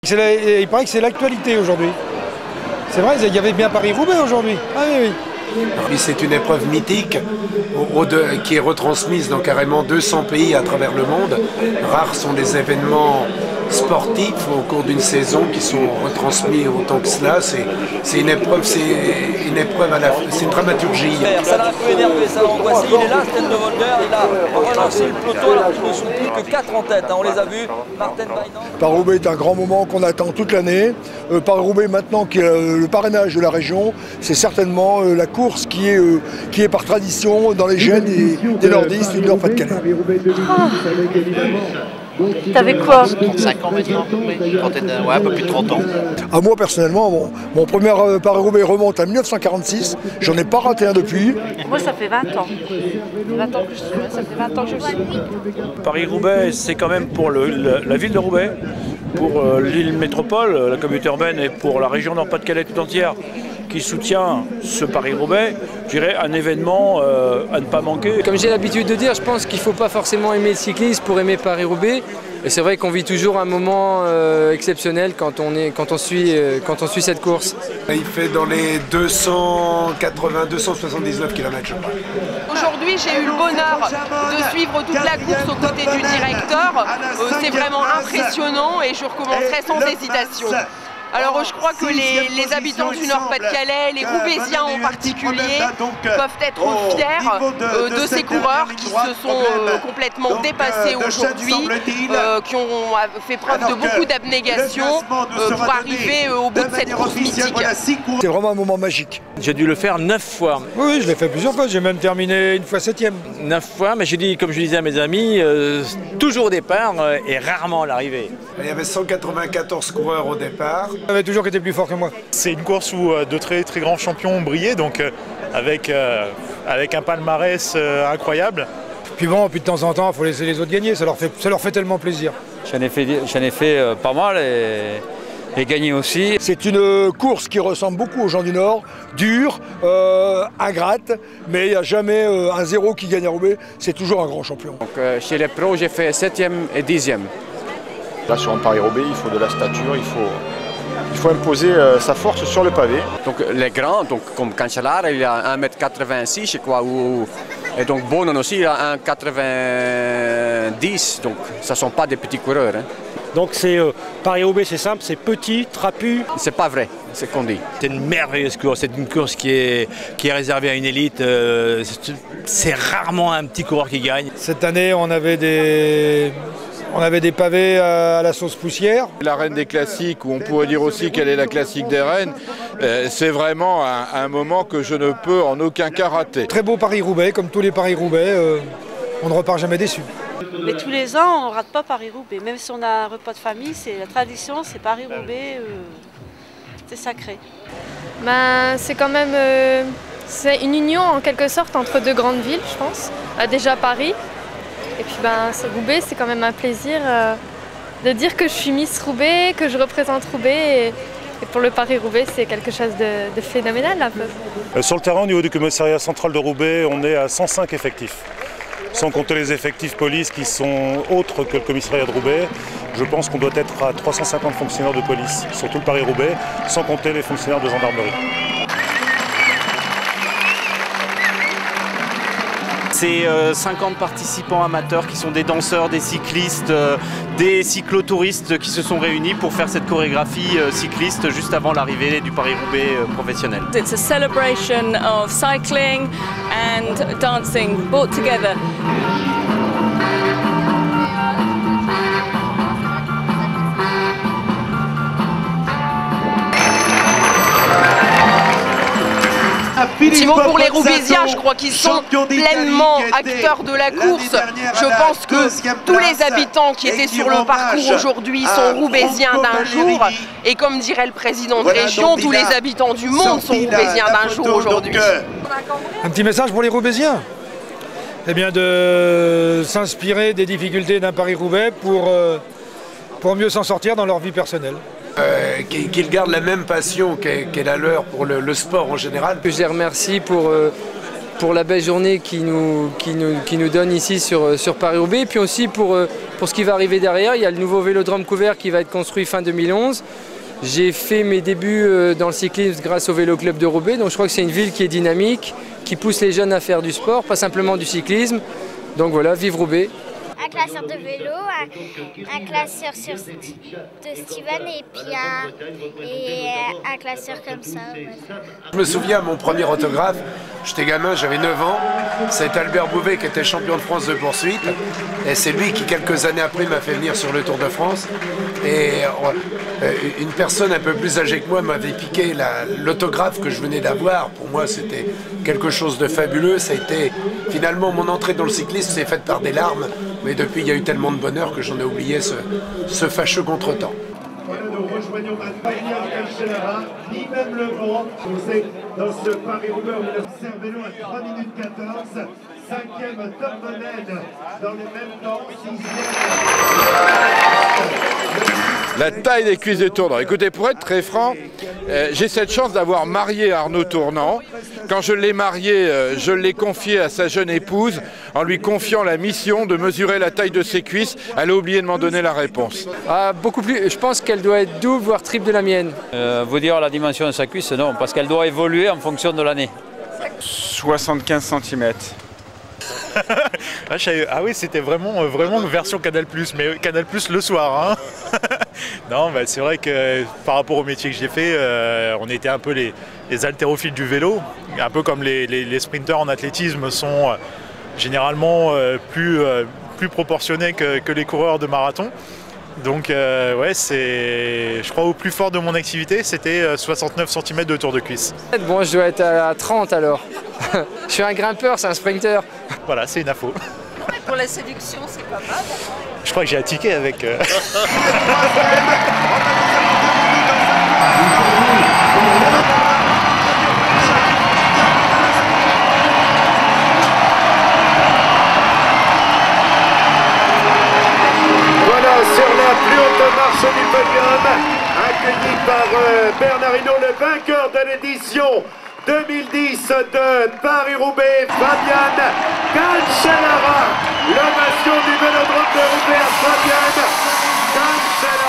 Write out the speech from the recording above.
Il paraît que c'est l'actualité aujourd'hui. C'est vrai, il y avait bien Paris-Roubaix aujourd'hui. Ah oui, oui. C'est une épreuve mythique qui est retransmise dans carrément 200 pays à travers le monde. Rares sont les événements sportifs au cours d'une saison qui sont retransmis autant que cela. C'est une épreuve, c'est une dramaturgie. Ça l'a un peu énervé, ça l'a angoissé. Il est là, Sten de Volder, il a relancé le peloton alors qu'ils ne sont plus que 4 en tête. On les a vus, Martin Weinand. Paris-Roubaix est un grand moment qu'on attend toute l'année. Paris-Roubaix maintenant qui est le parrainage de la région, c'est certainement la course qui est par tradition dans les gènes des nordistes du Nord-Pas-de-Calais. T'avais quoi? 35 ans maintenant, ouais, un peu plus de 30 ans. À moi personnellement, mon premier Paris-Roubaix remonte à 1946, j'en ai pas raté un depuis. Moi ça fait 20 ans. 20 ans que je suis là, ça fait 20 ans que je suis. Paris-Roubaix, c'est quand même pour la ville de Roubaix, pour l'île métropole, la communauté urbaine et pour la région Nord-Pas-de-Calais tout entière qui soutient ce Paris-Roubaix, je dirais un événement à ne pas manquer. Comme j'ai l'habitude de dire, je pense qu'il ne faut pas forcément aimer le cyclisme pour aimer Paris-Roubaix. Et c'est vrai qu'on vit toujours un moment exceptionnel quand on suit cette course. Il fait dans les 279 km, je crois. Aujourd'hui, j'ai eu le bonheur de suivre toute la course aux côtés du directeur. C'est vraiment impressionnant et je recommencerai sans hésitation. Alors je crois que les habitants du Nord-Pas-de-Calais, les Roubaisiens en particulier, peuvent être fiers de ces coureurs qui se sont complètement dépassés aujourd'hui, qui ont fait preuve de beaucoup d'abnégation pour arriver au bout de cette course mythique. C'est vraiment un moment magique. J'ai dû le faire 9 fois. Oui, je l'ai fait plusieurs fois, j'ai même terminé une fois 7e. 9 fois, mais j'ai dit, comme je disais à mes amis, toujours au départ et rarement à l'arrivée. Il y avait 194 coureurs au départ. Il avait toujours été plus fort que moi. C'est une course où de très grands champions ont brillé, donc avec un palmarès incroyable. Puis bon, puis de temps en temps, il faut laisser les autres gagner, ça leur fait tellement plaisir. J'en ai fait pas mal et gagné aussi. C'est une course qui ressemble beaucoup aux gens du Nord, dure, ingrate, mais il n'y a jamais un zéro qui gagne à Roubaix, c'est toujours un grand champion. Donc, chez les pros, j'ai fait 7e et 10e. Là, sur un Paris-Roubaix, il faut de la stature, il faut imposer sa force sur le pavé. Donc les grands, comme Cancellara, il a 1m86, je crois, et donc Bonon aussi, il a 1m90, donc ça ne sont pas des petits coureurs. Hein. Donc c'est Paris-Roubaix, c'est simple, c'est petit, trapu. C'est pas vrai, c'est qu'on dit. C'est une merveilleuse course, c'est une course qui est réservée à une élite. C'est rarement un petit coureur qui gagne. Cette année, on avait des pavés à la sauce poussière. La reine des classiques, où on pourrait dire aussi qu'elle est la classique des reines, c'est vraiment un moment que je ne peux en aucun cas rater. Très beau Paris-Roubaix, comme tous les Paris-Roubaix, on ne repart jamais déçu. Mais tous les ans, on ne rate pas Paris-Roubaix. Même si on a un repas de famille, c'est la tradition, c'est Paris-Roubaix, c'est sacré. Ben, c'est quand même c'est une union en quelque sorte entre deux grandes villes, je pense. Déjà Paris. Et puis Roubaix, c'est quand même un plaisir de dire que je suis Miss Roubaix, que je représente Roubaix. Et pour le Paris-Roubaix, c'est quelque chose de phénoménal un peu. Sur le terrain, au niveau du commissariat central de Roubaix, on est à 105 effectifs. Sans compter les effectifs police qui sont autres que le commissariat de Roubaix. Je pense qu'on doit être à 350 fonctionnaires de police sur tout le Paris-Roubaix, sans compter les fonctionnaires de gendarmerie. C'est 50 participants amateurs qui sont des danseurs, des cyclistes, des cyclotouristes qui se sont réunis pour faire cette chorégraphie cycliste juste avant l'arrivée du Paris-Roubaix professionnel. It's a celebration of cycling and dancing brought together. Petit mot pour les Roubaisiens, je crois qu'ils sont pleinement acteurs de la course. Je pense que tous les habitants qui étaient sur le parcours aujourd'hui sont Roubaisiens d'un jour. Et comme dirait le président de région, tous les habitants du monde sont Roubaisiens d'un jour aujourd'hui. Un petit message pour les Roubaisiens. Eh bien de s'inspirer des difficultés d'un Paris-Roubaix pour mieux s'en sortir dans leur vie personnelle. Qu'ils gardent la même passion qu'est la leur pour le sport en général. Je les remercie pour pour la belle journée qui nous donne ici sur Paris-Roubaix. Et puis aussi pour ce qui va arriver derrière, il y a le nouveau vélodrome couvert qui va être construit fin 2011. J'ai fait mes débuts dans le cyclisme grâce au Vélo Club de Roubaix, donc je crois que c'est une ville qui est dynamique, qui pousse les jeunes à faire du sport, pas simplement du cyclisme. Donc voilà, vive Roubaix. Un classeur de vélo, un classeur de Steven et puis un classeur comme ça. Ouais. Je me souviens, mon premier autographe, j'étais gamin, j'avais 9 ans, c'est Albert Bouvet qui était champion de France de poursuite, et c'est lui qui quelques années après m'a fait venir sur le Tour de France, et une personne un peu plus âgée que moi m'avait piqué l'autographe que je venais d'avoir. Pour moi c'était quelque chose de fabuleux, ça a été finalement mon entrée dans le cyclisme, c'est faite par des larmes, mais depuis il y a eu tellement de bonheur que j'en ai oublié ce fâcheux contretemps. Nous rejoignons maintenant ni même le vent. On sait dans ce Paris-Roubaix, on observe vélo à 3 minutes 14, 5e Tom Bonnel dans le même temps, 6e. La taille des cuisses de Tournant. Écoutez, pour être très franc, j'ai cette chance d'avoir marié Arnaud Tournant. Quand je l'ai marié, je l'ai confié à sa jeune épouse en lui confiant la mission de mesurer la taille de ses cuisses. Elle a oublié de m'en donner la réponse. Beaucoup plus, je pense qu'elle doit être double, voire triple de la mienne. Vous dire la dimension de sa cuisse, non, parce qu'elle doit évoluer en fonction de l'année. 75 cm. Ah oui, c'était vraiment version Canal+, mais Canal+ le soir. Hein. Non, bah, c'est vrai que par rapport au métier que j'ai fait, on était un peu les haltérophiles du vélo, un peu comme les sprinteurs en athlétisme sont généralement plus proportionnés que les coureurs de marathon. Donc ouais, je crois au plus fort de mon activité, c'était 69 cm de tour de cuisse. Bon, je dois être à 30 alors. Je suis un grimpeur, c'est un sprinter. Voilà, c'est une info. Pour la séduction, c'est pas mal. Je crois que j'ai un ticket avec... Sur la plus haute marche du podium, accueilli par Bernard Hinault, le vainqueur de l'édition 2010 de Paris-Roubaix, Fabian Cancellara. L'ovation du vélodrome de Roubaix à Fabian Cancellara.